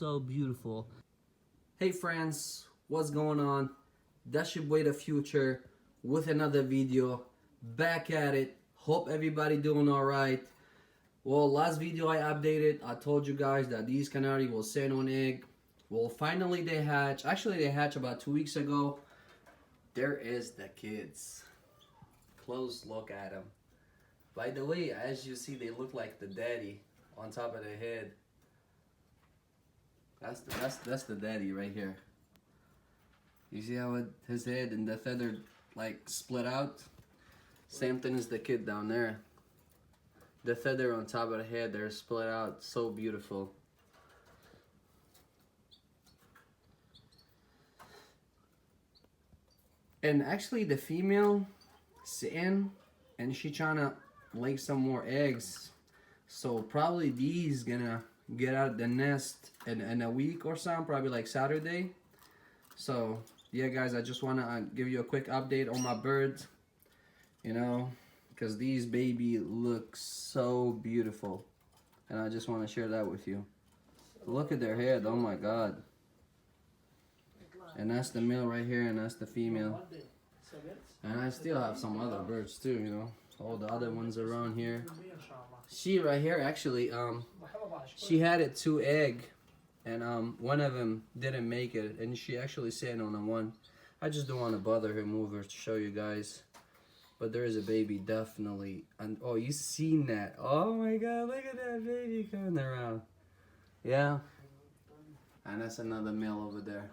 so beautiful. Hey friends, what's going on? That's your boy the Future with another video. Back at it. Hope everybody doing alright. Well, last video I updated, I told you guys that these canary will set on egg. Well, finally they hatch. Actually, they hatched about 2 weeks ago. There is the kids. Close look at them. By the way, as you see, they look like the daddy on top of the head. That's the daddy right here. You see how his head and the feather like split out? Same thing as the kid down there. The feather on top of the head, they're split out. So beautiful. And actually the female sitting and she trying to lay some more eggs. So probably these gonna get out of the nest in a week or something, probably like Saturday. So yeah guys, I just wanna give you a quick update on my birds, you know, because these baby look so beautiful and I just want to share that with you. Look at their head, oh my god. And that's the male right here and that's the female. And I still have some other birds too, you know, all the other ones around here. She right here actually, she had it 2 egg and one of them didn't make it and she actually sat on the one. I just don't want to bother her, move her to show you guys. But there is a baby definitely. And oh, you seen that? Oh my god, look at that baby coming around. Yeah. And that's another male over there.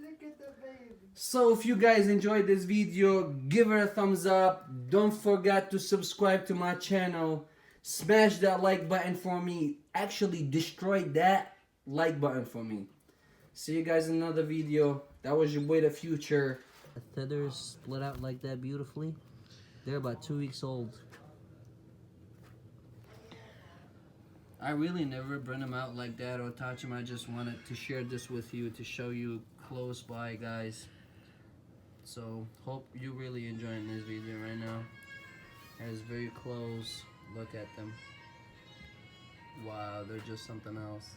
Look at the baby. So if you guys enjoyed this video, give her a thumbs up. Don't forget to subscribe to my channel. Smash that like button for me. Actually destroy that like button for me. See you guys in another video. That was your boy the Future. The feathers split out like that beautifully. They're about 2 weeks old. I really never bring them out like that or touch them. I just wanted to share this with you to show you close by, guys. So hope you really enjoying this video right now. It's very close. Look at them. Wow, they're just something else.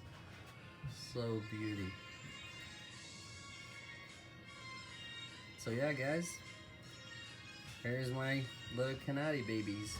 So beauty. So yeah guys, here's my little Canary babies.